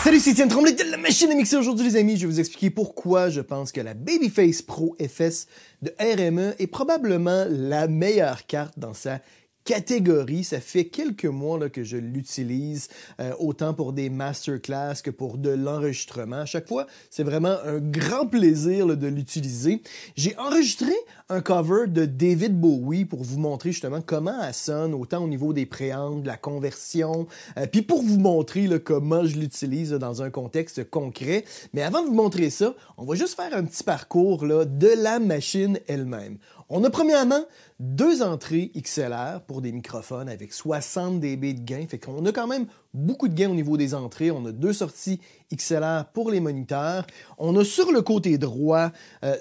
Salut, c'est Étienne Tremblay de la machine à mixer. Aujourd'hui, les amis, je vais vous expliquer pourquoi je pense que la Babyface Pro FS de RME est probablement la meilleure carte dans sa catégorie. Ça fait quelques mois là, que je l'utilise, autant pour des masterclass que pour de l'enregistrement. À chaque fois, c'est vraiment un grand plaisir là, de l'utiliser. J'ai enregistré un cover de David Bowie pour vous montrer justement comment elle sonne, autant au niveau des préambles, de la conversion, puis pour vous montrer là, comment je l'utilise dans un contexte concret. Mais avant de vous montrer ça, on va juste faire un petit parcours là, de la machine elle-même. On a premièrement 2 entrées XLR pour des microphones avec 60 dB de gain. Fait qu'on a quand même beaucoup de gain au niveau des entrées. On a 2 sorties XLR pour les moniteurs. On a sur le côté droit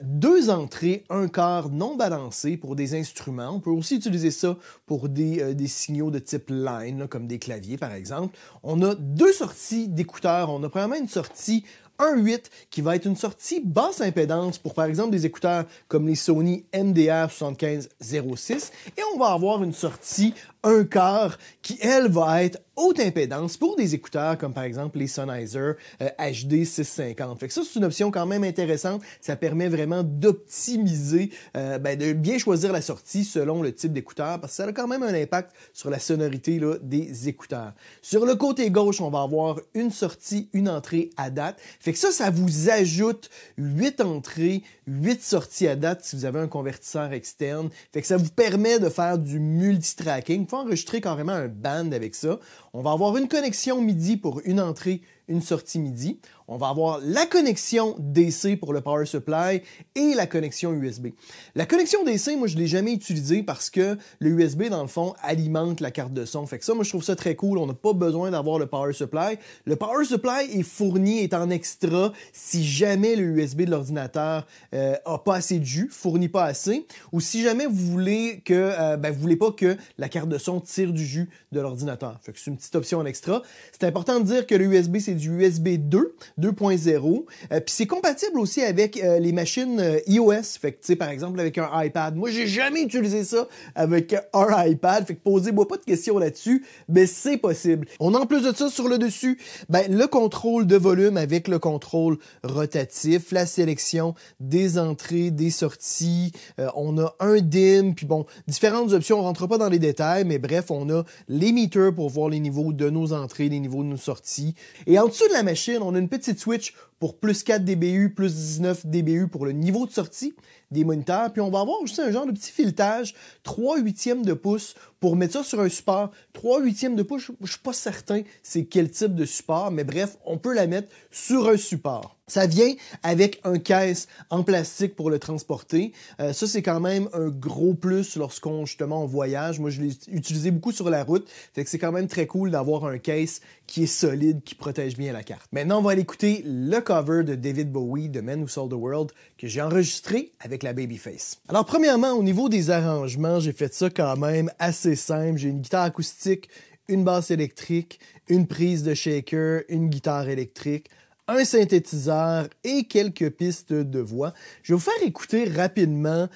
2 entrées, 1/4 non balancées pour des instruments. On peut aussi utiliser ça pour des signaux de type line, là, comme des claviers par exemple. On a 2 sorties d'écouteurs. On a premièrement une sortie 1.8 qui va être une sortie basse impédance pour par exemple des écouteurs comme les Sony MDR7506 et on va avoir une sortie 1/4 qui elle va être haute impédance pour des écouteurs comme par exemple les Sennheiser HD 650. Fait que ça c'est une option quand même intéressante, ça permet vraiment d'optimiser, de bien choisir la sortie selon le type d'écouteur parce que ça a quand même un impact sur la sonorité là, des écouteurs. Sur le côté gauche, on va avoir une sortie, une entrée à date. Fait que ça vous ajoute 8 entrées, 8 sorties à date si vous avez un convertisseur externe. Fait que ça vous permet de faire du multitracking. Vous pouvez enregistrer carrément un band avec ça. On va avoir une connexion MIDI pour une entrée, une sortie MIDI. On va avoir la connexion DC pour le power supply et la connexion USB. La connexion DC, moi, je ne l'ai jamais utilisée parce que le USB, dans le fond, alimente la carte de son. Fait que ça, moi, je trouve ça très cool. On n'a pas besoin d'avoir le power supply. Le power supply est fourni, est en extra si jamais le USB de l'ordinateur a pas assez de jus, fournit pas assez, ou si jamais vous voulez que, vous voulez pas que la carte de son tire du jus de l'ordinateur. Fait que c'est une petite option en extra. C'est important de dire que le USB, c'est du USB 2.0. Puis c'est compatible aussi avec les machines iOS. Fait que, tu sais, par exemple, avec un iPad. Moi, j'ai jamais utilisé ça avec un iPad. Fait que posez-moi pas de questions là-dessus, mais c'est possible. On a en plus de ça, sur le dessus, le contrôle de volume avec le contrôle rotatif, la sélection des entrées, des sorties. On a un DIMM, puis bon, différentes options. On rentre pas dans les détails, mais bref, on a les meters pour voir les niveaux de nos entrées, les niveaux de nos sorties. Et en dessous de la machine, on a une petite switch pour plus 4 dBU, plus 19 dBU pour le niveau de sortie des moniteurs. Puis on va avoir aussi un genre de petit filetage 3/8 de pouce pour mettre ça sur un support. 3/8 de pouce, je suis pas certain c'est quel type de support, mais bref, on peut la mettre sur un support. Ça vient avec un caisse en plastique pour le transporter. Ça, c'est quand même un gros plus lorsqu'on, justement, on voyage. Moi, je l'ai utilisé beaucoup sur la route. Fait que c'est quand même très cool d'avoir un case qui est solide, qui protège bien la carte. Maintenant, on va aller écouter le cover de David Bowie, de Man Who Sold the World, que j'ai enregistré avec la Babyface. Alors, premièrement, au niveau des arrangements, j'ai fait ça quand même assez simple. J'ai une guitare acoustique, une basse électrique, une prise de shaker, une guitare électrique, un synthétiseur et quelques pistes de voix. Je vais vous faire écouter rapidement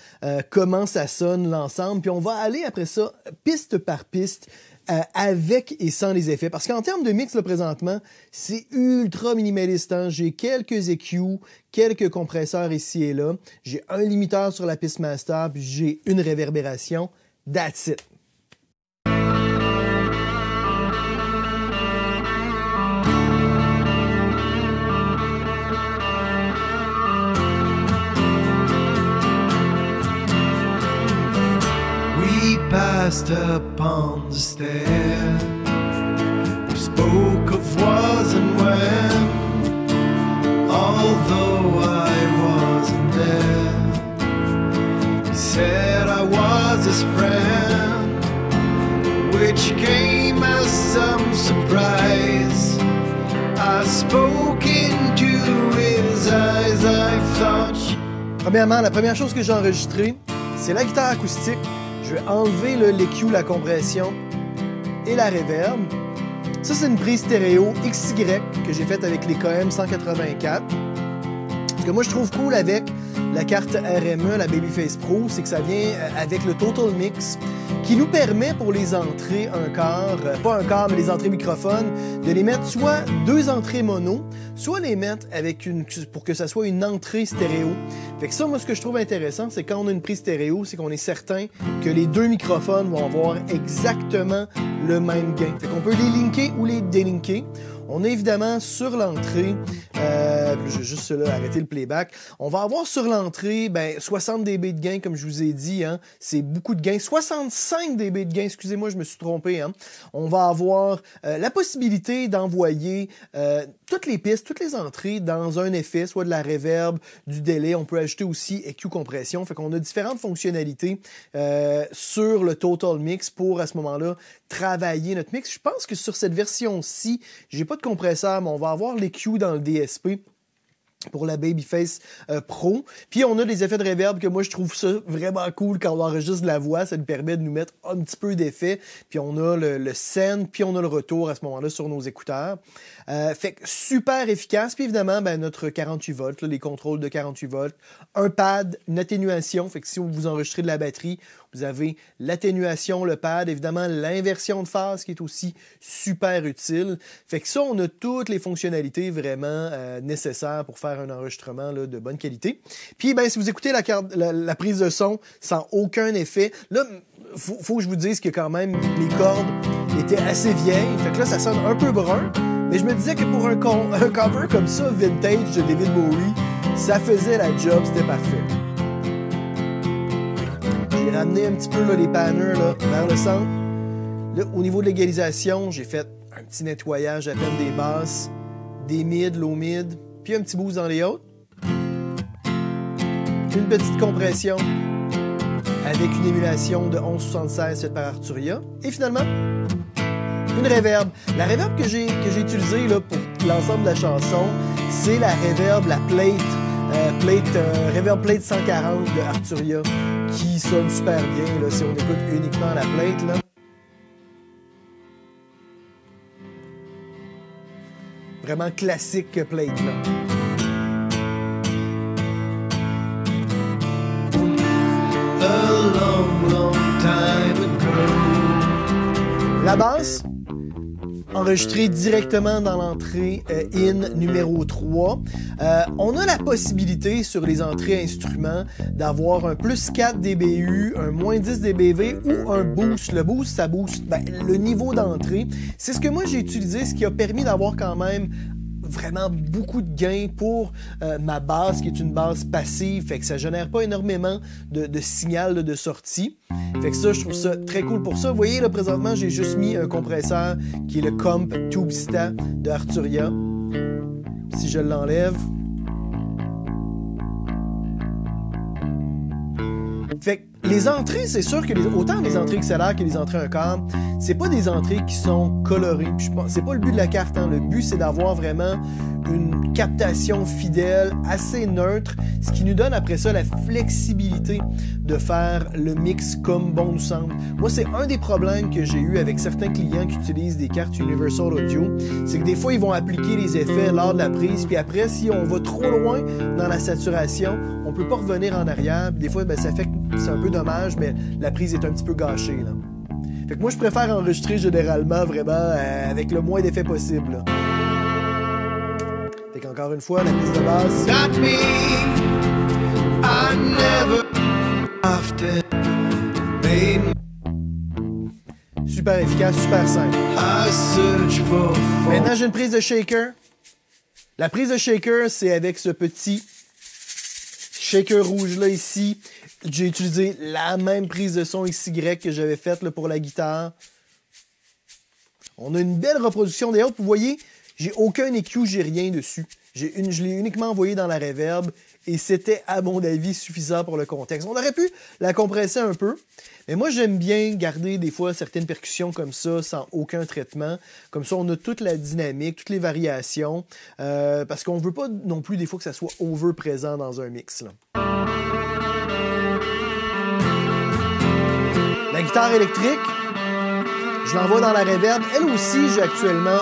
comment ça sonne l'ensemble, puis on va aller après ça, piste par piste, avec et sans les effets. Parce qu'en termes de mix, là, présentement, c'est ultra minimaliste. Hein? J'ai quelques EQ, quelques compresseurs ici et là. J'ai un limiteur sur la piste master, puis j'ai une réverbération. That's it. Passed upon the stair. We spoke of was and when, although I wasn't there. He said I was his friend, which came as some surprise. I spoke into his eyes, I thought. Premièrement, la première chose que j'ai enregistrée, c'est la guitare acoustique. Je vais enlever l'EQ, la compression et la reverb. Ça, c'est une prise stéréo XY que j'ai faite avec les KM 184. Ce que moi, je trouve cool avec la carte RME, la Babyface Pro, c'est que ça vient avec le Total Mix qui nous permet pour les entrées un quart, pas un quart, mais les entrées microphones, de les mettre soit 2 entrées mono, soit les mettre avec pour que ça soit une entrée stéréo. Fait que ça, moi, ce que je trouve intéressant, c'est quand on a une prise stéréo, c'est qu'on est certain que les 2 microphones vont avoir exactement le même gain. Fait qu'on peut les linker ou les délinker. On a évidemment sur l'entrée, je vais juste là, arrêter le playback, on va avoir sur l'entrée 60 dB de gain, comme je vous ai dit, hein, c'est beaucoup de gain, 65 dB de gain, excusez-moi, je me suis trompé. Hein. On va avoir la possibilité d'envoyer toutes les pistes, toutes les entrées dans un effet, soit de la reverb, du délai, on peut ajouter aussi EQ compression, fait qu'on a différentes fonctionnalités sur le Total Mix pour, à ce moment-là, travailler notre mix. Je pense que sur cette version-ci, j'ai pas de compresseur, mais on va avoir l'EQ dans le DSP pour la Babyface Pro. Puis on a des effets de reverb que moi je trouve ça vraiment cool quand on enregistre de la voix, ça nous permet de nous mettre un petit peu d'effet. Puis on a le send, puis on a le retour à ce moment-là sur nos écouteurs. Fait que super efficace. Puis évidemment, notre 48 volts, là, les contrôles de 48 volts, un pad, une atténuation. Fait que si vous enregistrez de la batterie, vous avez l'atténuation, le pad, évidemment l'inversion de phase qui est aussi super utile. Fait que ça, on a toutes les fonctionnalités vraiment nécessaires pour faire un enregistrement là, de bonne qualité. Puis si vous écoutez la prise de son sans aucun effet, là, faut que je vous dise que quand même les cordes étaient assez vieilles. Fait que là, ça sonne un peu brun. Mais je me disais que pour un cover comme ça, vintage de David Bowie, ça faisait la job, c'était parfait. J'ai ramené un petit peu là, les panners là, vers le centre. Là, au niveau de l'égalisation, j'ai fait un petit nettoyage à peine des basses, des mids, low mid, puis un petit boost dans les hautes. Une petite compression avec une émulation de 1176 faite par Arturia. Et finalement, une reverb. La reverb que j'ai utilisée là, pour l'ensemble de la chanson, c'est la reverb, la Reverb Plate 140 de Arturia, qui sonne super bien là, si on écoute uniquement la plate. Là. Vraiment classique plate. Là. A long, long time ago. La basse, enregistrée directement dans l'entrée in numéro 3. On a la possibilité sur les entrées instruments d'avoir un plus 4 dBU, un moins 10 dBV ou un boost. Le boost, ça booste le niveau d'entrée. C'est ce que moi j'ai utilisé, ce qui a permis d'avoir quand même vraiment beaucoup de gains pour ma basse, qui est une basse passive, fait que ça génère pas énormément de signal de sortie. Fait que ça, je trouve ça très cool pour ça. Vous voyez, là, présentement, j'ai juste mis un compresseur qui est le Comp Tubesta de Arturia. Si je l'enlève... Fait que les entrées, c'est sûr que autant les entrées XLR que les entrées 1 quart, c'est pas des entrées qui sont colorées. C'est pas le but de la carte. Hein. Le but, c'est d'avoir vraiment une captation fidèle, assez neutre, ce qui nous donne après ça la flexibilité de faire le mix comme bon nous semble. Moi, c'est un des problèmes que j'ai eu avec certains clients qui utilisent des cartes Universal Audio, c'est que des fois, ils vont appliquer les effets lors de la prise, puis après, si on va trop loin dans la saturation, on peut pas revenir en arrière. Des fois, ça fait que c'est un peu dommage, mais la prise est un petit peu gâchée. Là. Fait que moi, je préfère enregistrer généralement vraiment avec le moins d'effets possible. Là. Fait qu'encore une fois, la piste de base. Not me, I never often made. Super efficace, super simple. I search for Maintenant, j'ai une prise de shaker. La prise de shaker, c'est avec ce petit shaker rouge là ici. J'ai utilisé la même prise de son XY que j'avais faite là, pour la guitare. On a une belle reproduction des hautes. Vous voyez, j'ai aucun EQ, j'ai rien dessus. Je l'ai uniquement envoyé dans la reverb et c'était, à mon avis, suffisant pour le contexte. On aurait pu la compresser un peu, mais moi, j'aime bien garder des fois certaines percussions comme ça, sans aucun traitement. Comme ça, on a toute la dynamique, toutes les variations, parce qu'on ne veut pas non plus des fois que ça soit over-présent dans un mix. Là. La guitare électrique, je l'envoie dans la reverb. Elle aussi, j'ai actuellement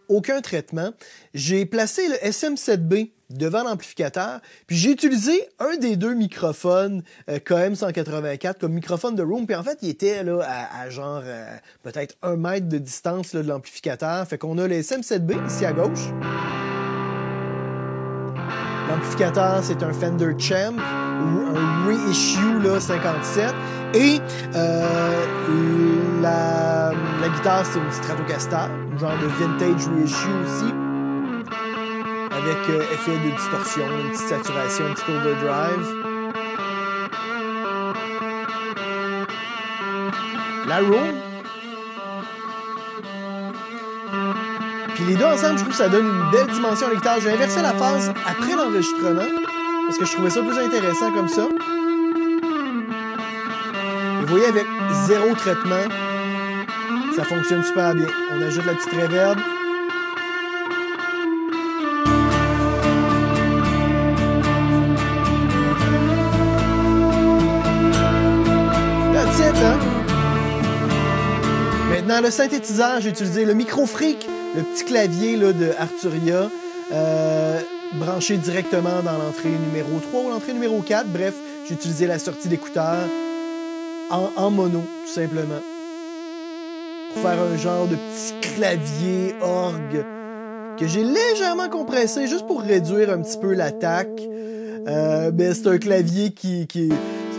aucun traitement. J'ai placé le SM7B devant l'amplificateur. Puis j'ai utilisé un des deux microphones KM184 comme microphone de room. Puis en fait, il était là à genre peut-être 1 mètre de distance là, de l'amplificateur. Fait qu'on a le SM7B ici à gauche. L'amplificateur, c'est un Fender Champ ou un Reissue là, 57. Et la guitare, c'est une Stratocaster, un genre de vintage Reissue aussi, avec effet de distorsion, une petite saturation, un petit overdrive. La room. Puis les deux ensemble, je trouve que ça donne une belle dimension à la guitare. J'ai inversé la phase après l'enregistrement, parce que je trouvais ça plus intéressant comme ça. Vous voyez, avec 0 traitement, ça fonctionne super bien. On ajoute la petite reverb. That's it, hein? Maintenant, le synthétiseur, j'ai utilisé le Micro-Freak, le petit clavier là, de Arturia, branché directement dans l'entrée numéro 3 ou l'entrée numéro 4. Bref, j'ai utilisé la sortie d'écouteur en mono, tout simplement. Pour faire un genre de petit clavier orgue que j'ai légèrement compressé juste pour réduire un petit peu l'attaque. Ben, c'est un clavier qui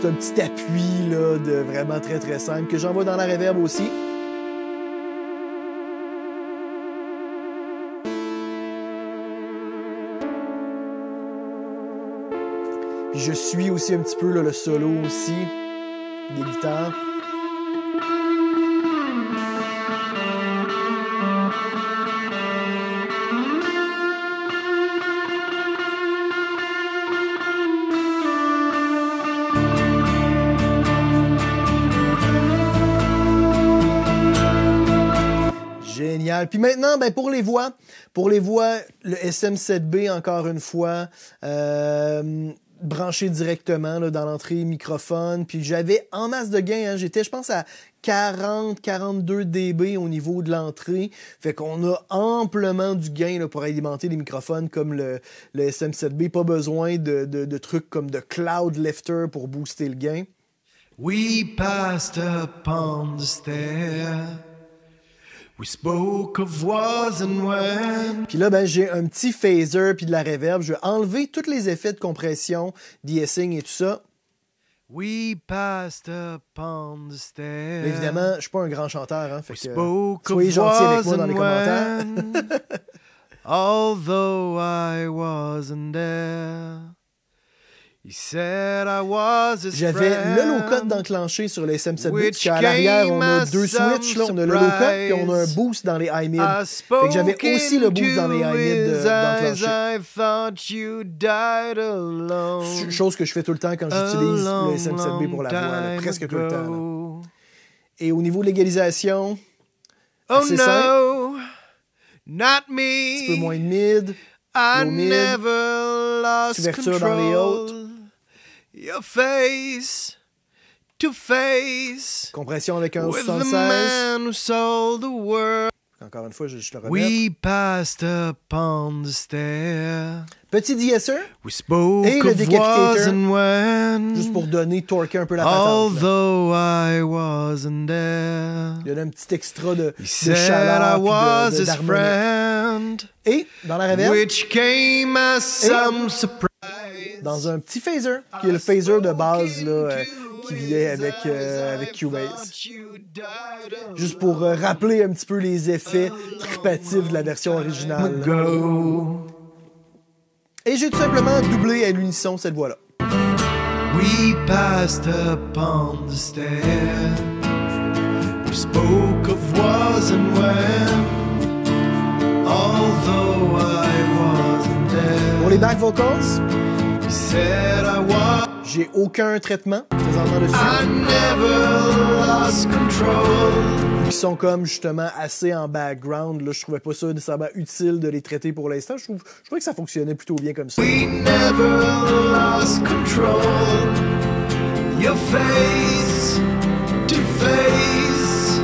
c'est un petit appui là, de vraiment très très simple que j'envoie dans la reverb aussi. Puis je suis aussi un petit peu là, le solo aussi des guitares. Génial. Puis maintenant, ben pour les voix, le SM7B encore une fois, branché directement là, dans l'entrée microphone. Puis j'avais en masse de gain, hein, j'étais je pense à 40-42 dB au niveau de l'entrée. Fait qu'on a amplement du gain là, pour alimenter les microphones comme le SM7B. Pas besoin de trucs comme de Cloud Lifter pour booster le gain. We passed upon the stair. We spoke of was and when. Puis là, ben, j'ai un petit phaser puis de la reverb. Je vais enlever tous les effets de compression, de-essing et tout ça. We passed upon the stair. Mais évidemment, je suis pas un grand chanteur, hein, fait We que spoke soyez of gentils avec moi was dans les and commentaires. when. Although I wasn't there. He said I was his J'avais friend. le low-cut d'enclenché sur les SM7B, Which puis à l'arrière, on a came deux as some switches, là, on a le low-cut, puis on a un boost dans les high-mid. Fait que j'avais aussi le boost dans les high-mid d'enclenché. I thought you died alone. Chose que je fais tout le temps quand j'utilise le SM7B pour la voix, là, presque tout le temps. Là. Et au niveau de l'égalisation, assez simple. Not Un me. petit peu moins de mid, I low mid, never lost ouverture dans les hautes. control. Your face to face compression avec un with the 76. man who sold the world. Encore une fois, je le remets. We passed upon the stair. Petit de-esser, We spoke Et le of décapitateur. was and when. juste pour donner, torquer un peu la patente. Là. Although I wasn't there. Il y a un petit extra de He said chaleur I was puis his d'harmonie. friend. Et dans la reverb, Which came as some surprise. dans un petit phaser, qui est le phaser de base là, qui vient avec Cubase. Juste pour rappeler un petit peu les effets tripatifs de la version originale. Là. Go. Et j'ai tout simplement doublé à l'unisson cette voix-là. We passed upon the stair. We spoke of was and when. Although I wasn't there. Pour les back vocals, He said I was. j'ai aucun traitement présentement dessus. I never lost control. Qui sont comme justement assez en background. Là, je trouvais pas ça nécessairement utile de les traiter pour l'instant. Je trouvais que ça fonctionnait plutôt bien comme ça. We never lost control. Your face to face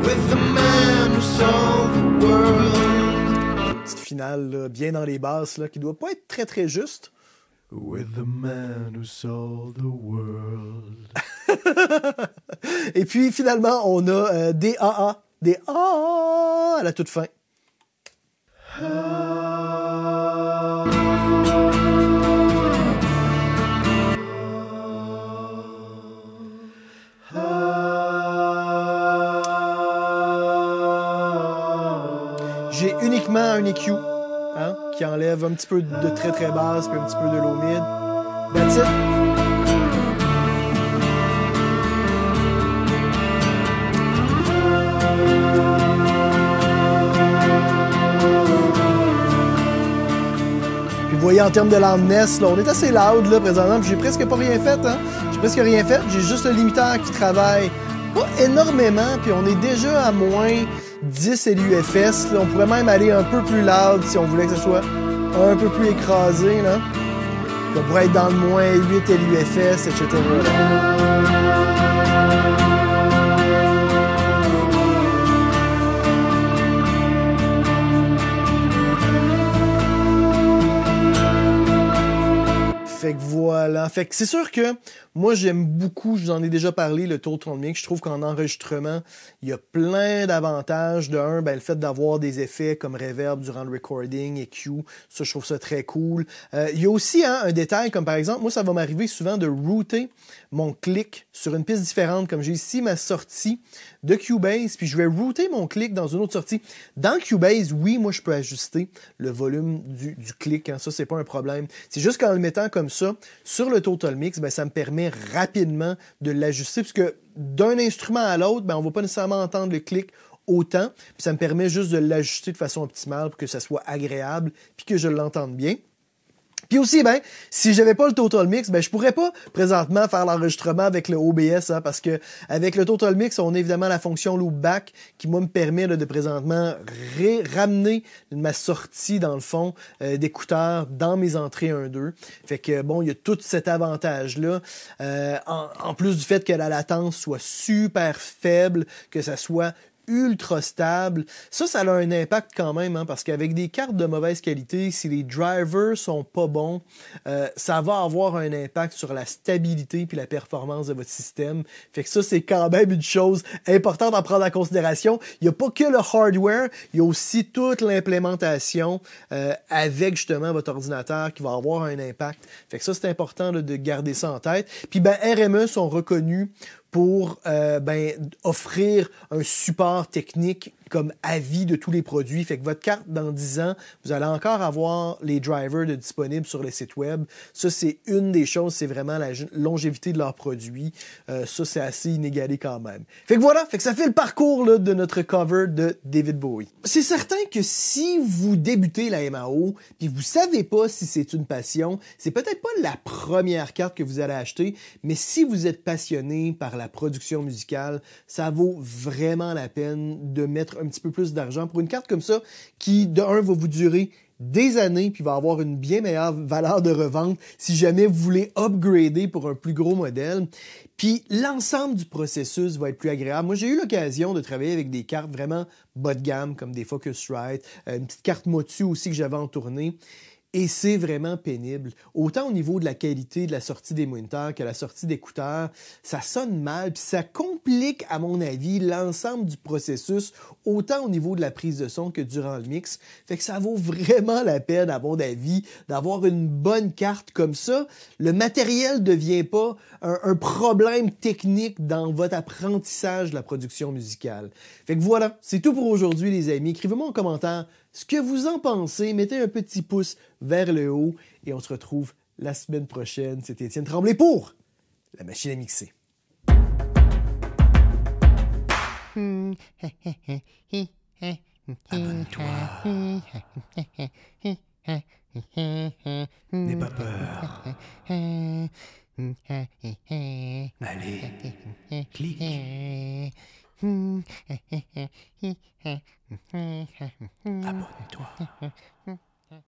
with the man who sold the world. Petite finale, là, bien dans les basses, là, qui doit pas être très très juste. With the man who saw the world. Et puis finalement, on a des AA, des AA à la toute fin. J'ai uniquement un EQ, hein, qui enlève un petit peu de très très basse puis un petit peu de low mid. That's it. Puis vous voyez en termes de loudness, là, on est assez loud là présentement, puis j'ai presque pas rien fait, hein. J'ai presque rien fait, j'ai juste le limiteur qui travaille pas énormément, puis on est déjà à moins 10 LUFS. Là. On pourrait même aller un peu plus loud si on voulait que ce soit un peu plus écrasé. Là. Puis on pourrait être dans le moins 8 LUFS, etc. Là. Fait que voilà. Fait que c'est sûr que moi, j'aime beaucoup, je vous en ai déjà parlé, le Total Mix. Je trouve qu'en enregistrement, il y a plein d'avantages. De un, ben, le fait d'avoir des effets comme reverb durant le recording, EQ, ça, je trouve ça très cool. Il y a aussi un détail, comme par exemple, moi, ça va m'arriver souvent de router mon click sur une piste différente, comme j'ai ici ma sortie de Cubase, puis je vais router mon click dans une autre sortie. Dans Cubase, oui, moi, je peux ajuster le volume du click, hein, ça, c'est pas un problème. C'est juste qu'en le mettant comme ça, sur le Total Mix, ben, ça me permet rapidement de l'ajuster, puisque d'un instrument à l'autre, ben, on va pas nécessairement entendre le click autant, puis ça me permet juste de l'ajuster de façon optimale pour que ça soit agréable, puis que je l'entende bien. Puis aussi, ben, si j'avais pas le Total Mix, ben, je pourrais pas présentement faire l'enregistrement avec le OBS, hein, parce que avec le Total Mix, on a évidemment la fonction loopback qui, moi, me permet là, de présentement ramener ma sortie, dans le fond, d'écouteurs dans mes entrées 1-2. Fait que, bon, il y a tout cet avantage-là. En plus du fait que la latence soit super faible, que ça soit ultra stable. Ça a un impact quand même, hein, parce qu'avec des cartes de mauvaise qualité, si les drivers sont pas bons, ça va avoir un impact sur la stabilité puis la performance de votre système. Fait que ça, c'est quand même une chose importante à prendre en considération. Il n'y a pas que le hardware, il y a aussi toute l'implémentation avec justement votre ordinateur qui va avoir un impact. Fait que ça, c'est important là, de garder ça en tête. Puis ben, RME sont reconnus pour offrir un support technique comme avis de tous les produits. Fait que votre carte, dans 10 ans, vous allez encore avoir les drivers disponibles sur les sites web. Ça, c'est une des choses, c'est vraiment la longévité de leurs produits. Ça, c'est assez inégalé quand même. Fait que voilà, fait que ça fait le parcours là, de notre cover de David Bowie. C'est certain que si vous débutez la MAO, puis vous savez pas si c'est une passion, c'est peut-être pas la première carte que vous allez acheter, mais si vous êtes passionné par la production musicale, ça vaut vraiment la peine de mettre un petit peu plus d'argent pour une carte comme ça qui, de un, va vous durer des années puis va avoir une bien meilleure valeur de revente si jamais vous voulez upgrader pour un plus gros modèle. Puis l'ensemble du processus va être plus agréable. Moi, j'ai eu l'occasion de travailler avec des cartes vraiment bas de gamme comme des Focusrite, une petite carte Motu aussi que j'avais en tournée. Et c'est vraiment pénible. Autant au niveau de la qualité de la sortie des moniteurs que la sortie d'écouteurs, ça sonne mal, puis ça complique, à mon avis, l'ensemble du processus, autant au niveau de la prise de son que durant le mix. Fait que ça vaut vraiment la peine, à mon avis, d'avoir une bonne carte comme ça. Le matériel ne devient pas un problème technique dans votre apprentissage de la production musicale. Fait que voilà, c'est tout pour aujourd'hui, les amis. Écrivez-moi en commentaire ce que vous en pensez. Mettez un petit pouce vers le haut et on se retrouve la semaine prochaine. C'était Étienne Tremblay pour La Machine à mixer. Abonne-toi. N'aie pas peur. Allez, clique. Abonne-toi.